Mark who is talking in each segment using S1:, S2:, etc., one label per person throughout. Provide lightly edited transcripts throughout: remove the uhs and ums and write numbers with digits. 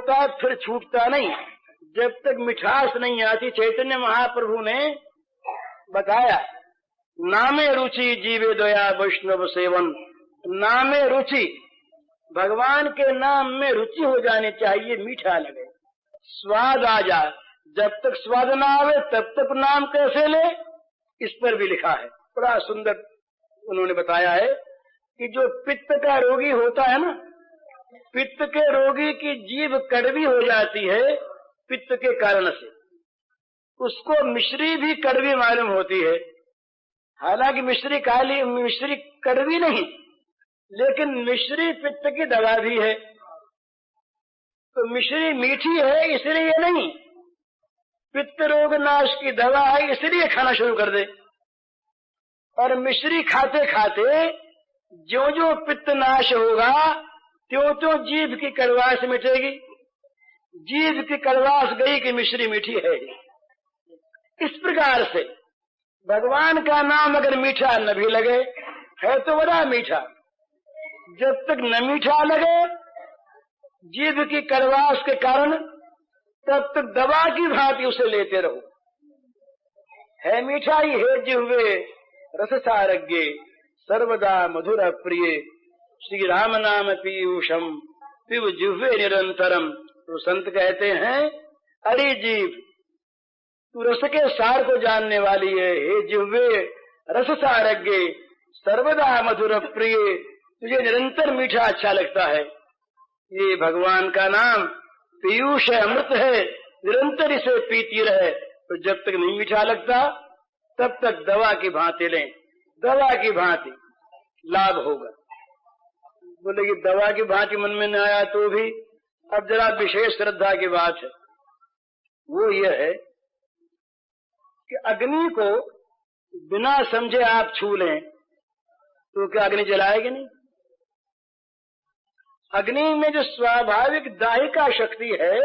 S1: होता है फिर छूटता नहीं। जब तक मिठास नहीं आती, चैतन्य महाप्रभु ने बताया, नामे रुचि जीवे दया वैष्णव सेवन। नामे रुचि, भगवान के नाम में रुचि हो जानी चाहिए, मीठा लगे, स्वाद आ जाए। जब तक स्वाद ना आवे तब तक नाम कैसे ले, इस पर भी लिखा है। बड़ा सुंदर उन्होंने बताया है कि जो पित्त का रोगी होता है ना, पित्त के रोगी की जीभ कड़वी हो जाती है पित्त के कारण से, उसको मिश्री भी कड़वी मालूम होती है। हालांकि मिश्री काली, मिश्री कड़वी नहीं, लेकिन मिश्री पित्त की दवा भी है। तो मिश्री मीठी है इसलिए नहीं, पित्त रोग नाश की दवा है इसलिए खाना शुरू कर दे। और मिश्री खाते खाते जो जो पित्त नाश होगा त्यों त्यों जीभ की कड़वास मिटेगी। जीभ की कड़वास गई कि मिश्री मीठी है। इस प्रकार से भगवान का नाम अगर मीठा न भी लगे, है तो बड़ा मीठा, जब तक न मीठा लगे जीभ की कड़वास के कारण, तब तक दवा की भांति उसे लेते रहो। है मीठा ही है जिह्वे रस सारज्ञे, सर्वदा मधुर प्रिय, श्री राम नाम पीयूषम पिब जिह्वे निरंतरम। तो संत कहते हैं, अरे जीव तू रस के सार को जानने वाली है, हे जिह्वे रस सारज्ञे, सर्वदा मधुर प्रिय, तुझे निरंतर मीठा अच्छा लगता है। ये भगवान का नाम पीयूष है, अमृत है, निरंतर इसे पीती रहे। तो जब तक नहीं मीठा लगता तब तक दवा की भांति लें, दवा की भांति लाभ होगा। बोले कि दवा की भांति मन में न आया तो भी, अब जरा विशेष श्रद्धा की बात है। वो ये है कि अग्नि को बिना समझे आप छू लें तो क्या अग्नि जलाएगी नहीं? अग्नि में जो स्वाभाविक दाहिका शक्ति है,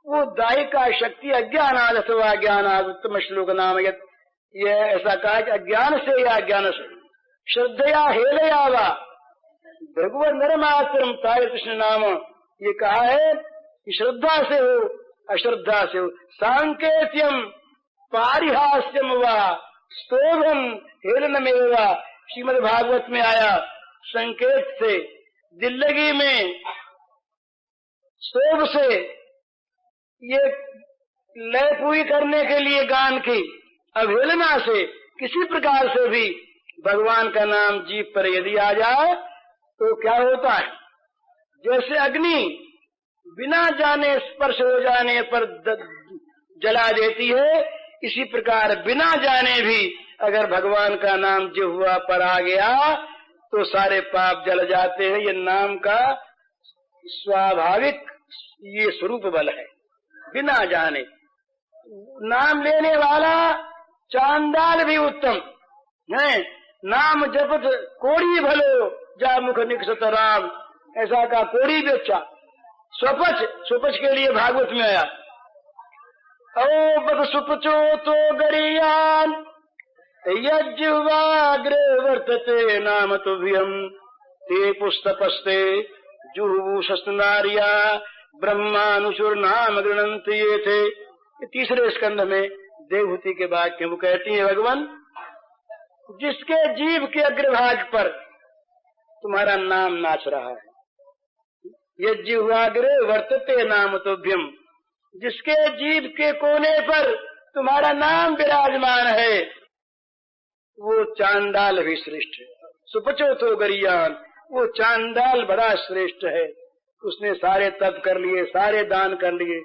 S1: वो दाहिका शक्ति अज्ञानाद अथवा ज्ञानाद, उत्तम श्लोक नाम ये ऐसा कहा कि अज्ञान से या अज्ञान से, श्रद्धया हेलया वा भगवत नरमात्रम ताय कृष्ण नाम। ये कहा है कि श्रद्धा से हो अश्रद्धा से हो, सांकेत्यम पारिहास्यम वा स्तोभम हेलनमेवा। श्रीमद् भागवत में आया, संकेत से, दिल्लगी में, शोभ से, ये लय पूरी करने के लिए गान की, अवहेलना से, किसी प्रकार से भी भगवान का नाम जीभ पर यदि आ जाए तो क्या होता है? जैसे अग्नि बिना जाने स्पर्श हो जाने पर जला देती है, इसी प्रकार बिना जाने भी अगर भगवान का नाम जिह्वा पर आ गया तो सारे पाप जल जाते हैं। ये नाम का स्वाभाविक ये स्वरूप बल है, बिना जाने। नाम लेने वाला चांडाल भी उत्तम है, नाम जपत कोड़ी भलो जा मुख निकसत राम, ऐसा का कोड़ी भी अच्छा। स्वपच के लिए भागवत में आया, ओ बद सुपचो तो गरियान यज्वाग्रे वर्तते नाम तुभ्यम ते पुस्तपस्ते जुहुशस्नारिया ब्रह्मानुचुर नाम गृणंत। ये थे तीसरे स्कंध में देवहूति के वाक्य। वो कहती है, भगवान जिसके जीव के अग्रभाग पर तुम्हारा नाम नाच रहा है, यज्वाग्रे वर्तते नाम तुभ्यम, जिसके जीव के कोने पर तुम्हारा नाम विराजमान है, वो चांडाल भी श्रेष्ठ है। सुपचो तो गरियान, वो चांडाल बड़ा श्रेष्ठ है। उसने सारे तप कर लिए, सारे दान कर लिए,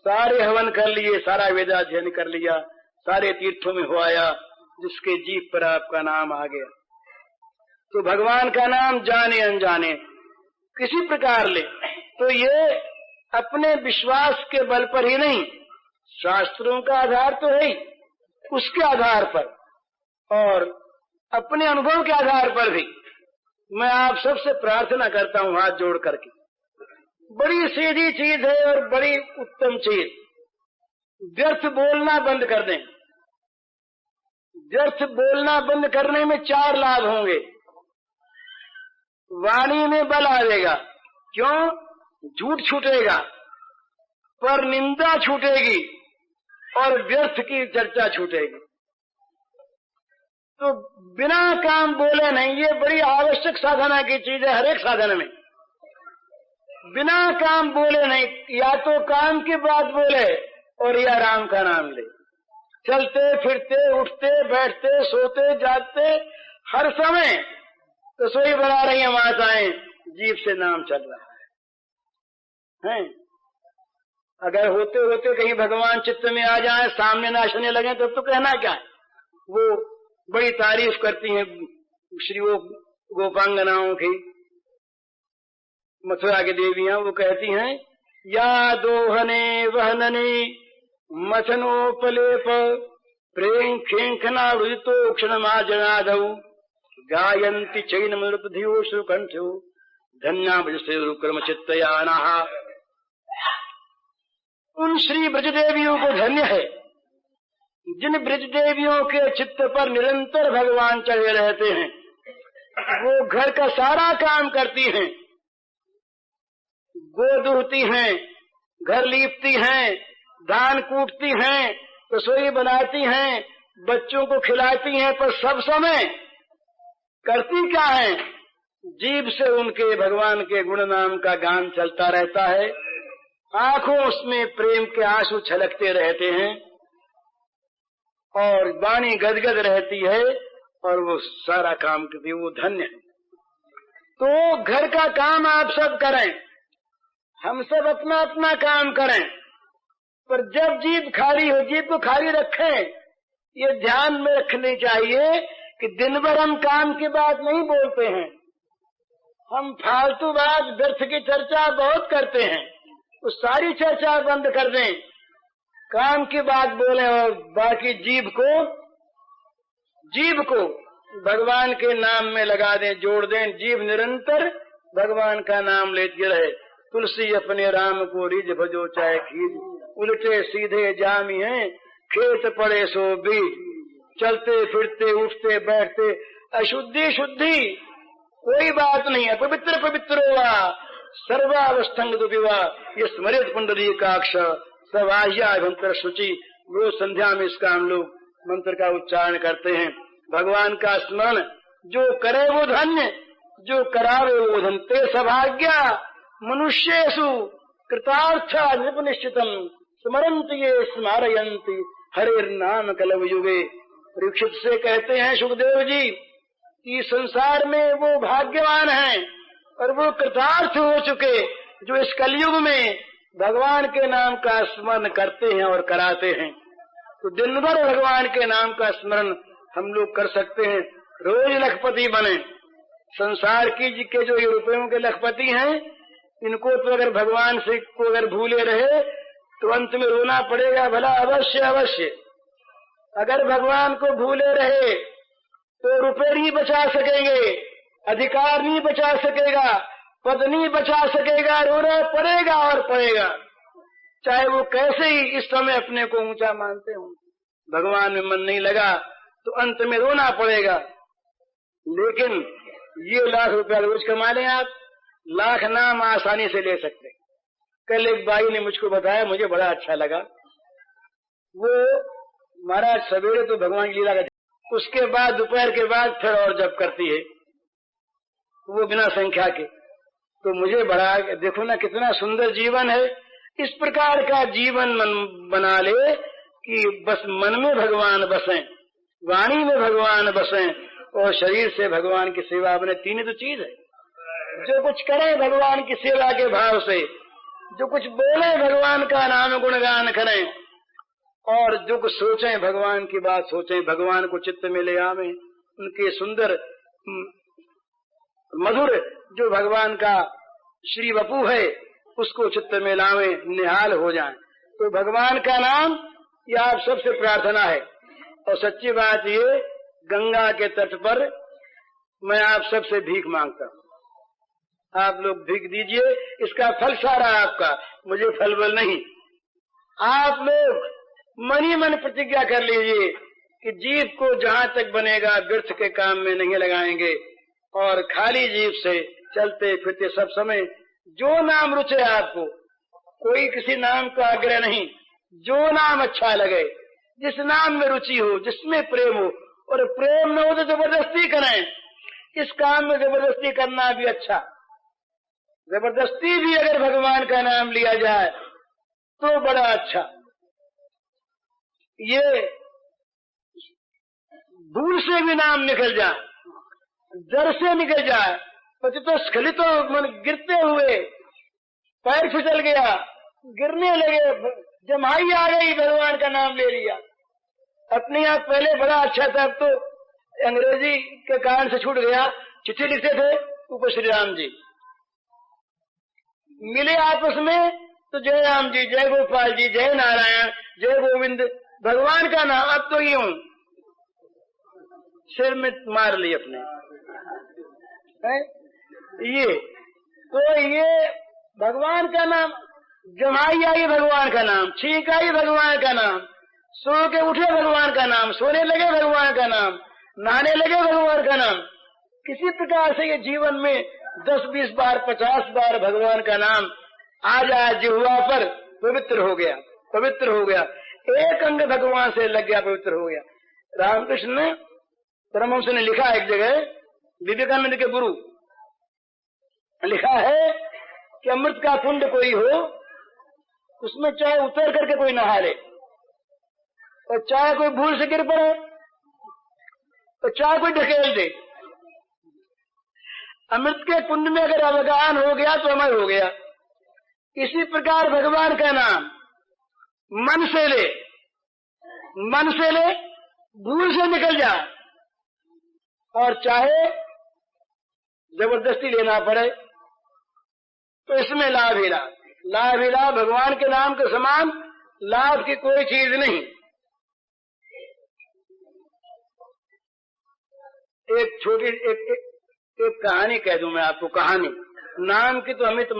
S1: सारे हवन कर लिए, सारा वेदाध्ययन कर लिया, सारे तीर्थों में हो आया, जिसके जीभ पर आपका नाम आ गया। तो भगवान का नाम जाने अनजाने किसी प्रकार ले, तो ये अपने विश्वास के बल पर ही नहीं, शास्त्रों का आधार तो है ही, उसके आधार पर और अपने अनुभव के आधार पर भी मैं आप सबसे प्रार्थना करता हूं हाथ जोड़ करके। बड़ी सीधी चीज है और बड़ी उत्तम चीज। व्यर्थ बोलना बंद कर दें। व्यर्थ बोलना बंद करने में 4 लाभ होंगे। वाणी में बल आएगा, क्यों? झूठ छूटेगा, पर निंदा छूटेगी और व्यर्थ की चर्चा छूटेगी। तो बिना काम बोले नहीं, ये बड़ी आवश्यक साधना की चीज है। हर एक साधन में बिना काम बोले नहीं, या तो काम की बात बोले और या राम का नाम ले। चलते फिरते, उठते बैठते, सोते जागते, हर समय रसोई बना रही है माताएं, जीभ से नाम चल रहा है। अगर होते होते कहीं भगवान चित्त में आ जाए, सामने नाचने लगे, तो कहना क्या है। वो बड़ी तारीफ करती हैं श्री वो गोपांगनाओं की, मथुरा की देवियां। वो कहती हैं, या दोहने वहनने मथनोपलेप प्रेम खेंखना रुदितो क्षणमाजनादौ गायन्ति चैन मृतधियो सुकंठो धन्या ब्रजसे रुक्रम चित्तयानाः। उन श्री ब्रज देवियों को धन्य है जिन ब्रज देवियों के चित्त पर निरंतर भगवान चढ़े रहते हैं। वो घर का सारा काम करती हैं, गो दूहती हैं, घर लीपती हैं, धान कूटती हैं, रसोई बनाती हैं, बच्चों को खिलाती हैं, पर सब समय करती क्या है, जीभ से उनके भगवान के गुण नाम का गान चलता रहता है। आंखों उसमें प्रेम के आंसू छलकते रहते हैं और वाणी गदगद रहती है और वो सारा काम करती है। वो धन्य है। तो घर का काम आप सब करें, हम सब अपना अपना काम करें, पर जब जीभ खाली हो, जीभ को खाली रखें। ये ध्यान में रखनी चाहिए कि दिन भर हम काम की बात नहीं बोलते हैं, हम फालतू बात व्यर्थ की चर्चा बहुत करते हैं। तो सारी चर्चा बंद कर दें, काम की बात बोलें और बाकी जीभ को भगवान के नाम में लगा दें, जोड़ दें। जीभ निरंतर भगवान का नाम लेती रहे। तुलसी अपने राम को रिझ भजो चाहे खीज, उल्टे सीधे जामी हैं खेत पड़े सो बीज। चलते फिरते उठते बैठते अशुद्धि शुद्धि कोई बात नहीं है। पवित्र पवित्र हुआ सर्वावस्थंग दुविवा, ये स्मृत पुंडरीकाक्ष सवाह्याभ्यंतर शुचि। रोज संध्या में इसका हम लोग मंत्र का उच्चारण करते हैं। भगवान का स्मरण जो करे वो धन्य, जो करावे वो धन। ते सभाग्या मनुष्येषु कृतार्था निपुनिश्चितम स्मरन्ति ये स्मारयन्ति हरेर नाम कलव युगे। परीक्षित से कहते हैं सुखदेव जी कि संसार में वो भाग्यवान हैं और वो कृतार्थ हो चुके जो इस कलयुग में भगवान के नाम का स्मरण करते हैं और कराते हैं। तो दिन भर भगवान के नाम का स्मरण हम लोग कर सकते हैं। रोज लखपति बने। संसार की जी के जो ये रुपयों के लखपति हैं, इनको तो अगर भगवान से को अगर भूले रहे तो अंत में रोना पड़ेगा भला, अवश्य अवश्य। अगर भगवान को भूले रहे तो रुपये नहीं बचा सकेंगे, अधिकार नहीं बचा सकेगा, पद नहीं बचा सकेगा, रोना पड़ेगा और पड़ेगा, चाहे वो कैसे ही इस समय अपने को ऊंचा मानते हो। भगवान में मन नहीं लगा तो अंत में रोना पड़ेगा। लेकिन ये लाख रुपया रोज कमा लें आप, लाख नाम आसानी से ले सकते। कल एक बाई ने मुझको बताया, मुझे बड़ा अच्छा लगा। वो महाराज सवेरे तो भगवान की लीला का, उसके बाद दोपहर के बाद फिर और जप करती है वो बिना संख्या के। तो मुझे बड़ा, देखो ना कितना सुंदर जीवन है। इस प्रकार का जीवन मन बना ले कि बस मन में भगवान बसें, वाणी में भगवान बसें और शरीर से भगवान की सेवा बने। तीन तो चीज है। जो कुछ करें भगवान की सेवा के भाव से, जो कुछ बोले भगवान का नाम गुणगान करें, और जो कुछ सोचें भगवान की बात सोचें, भगवान को चित्त में ले आवें। उनके सुंदर मधुर जो भगवान का श्री वपु है उसको चित्त में लावें, निहाल हो जाएं। तो भगवान का नाम ये आप सबसे प्रार्थना है। और सच्ची बात ये, गंगा के तट पर मैं आप सबसे भीख मांगता हूँ, आप लोग भीख दीजिए। इसका फल सारा आपका, मुझे फल बल नहीं। आप लोग मन ही मन प्रतिज्ञा कर लीजिए कि जीभ को जहाँ तक बनेगा व्यर्थ के काम में नहीं लगाएंगे और खाली जीभ से चलते फिरते सब समय जो नाम रुचे आपको कोई किसी नाम का आग्रह नहीं, जो नाम अच्छा लगे, जिस नाम में रुचि हो, जिसमें प्रेम हो। और प्रेम न हो तो जबरदस्ती करें। इस काम में जबरदस्ती करना भी अच्छा, जबरदस्ती भी अगर भगवान का नाम लिया जाए तो बड़ा अच्छा। ये दूर से भी नाम निकल जाए, जड़ से निकल जाए, पतितो स्खलितो मन गिरते हुए पैर फिसल गया, गिरने लगे, जमाई आ गई, भगवान का नाम ले लिया। अपने आप पहले बड़ा अच्छा था, अब तो अंग्रेजी के कारण से छूट गया। चिट्ठी लिखते थे ऊपर श्री राम जी, मिले आपस में तो जय राम जी, जय गोपाल जी, जय नारायण, जय गोविंद, भगवान का नाम। अब तो यूं सिर में मार ली अपने है? ये भगवान का नाम, जमाई आई भगवान का नाम, छींक आई भगवान का नाम, सो के उठे भगवान का नाम, सोने लगे भगवान का नाम, नहाने लगे भगवान का नाम। किसी प्रकार से ये जीवन में 10-20 बार 50 बार भगवान का नाम आ जाए जिह्वा पर, पवित्र हो गया, पवित्र हो गया। एक अंग भगवान से लग गया, पवित्र हो गया। रामकृष्ण ने, परमहंस ने लिखा एक जगह, विवेकानंद के गुरु लिखा है कि अमृत का कुंड कोई हो, उसमें चाहे उतर करके कोई नहा ले, और चाहे कोई भूल से गिर पड़े, और चाहे कोई ढकेल दे, अमृत के कुंड में अगर अवगाहन हो गया तो अमर हो गया। इसी प्रकार भगवान का नाम मन से ले, मन से ले, भूल से निकल जा, और चाहे जबरदस्ती लेना पड़े तो इसमें लाभ ही लाभ, लाभ ही लाभ। भगवान के नाम के समान लाभ की कोई चीज नहीं। एक छोटी एक कहानी कह दूं मैं आपको, कहानी नाम की तो अमित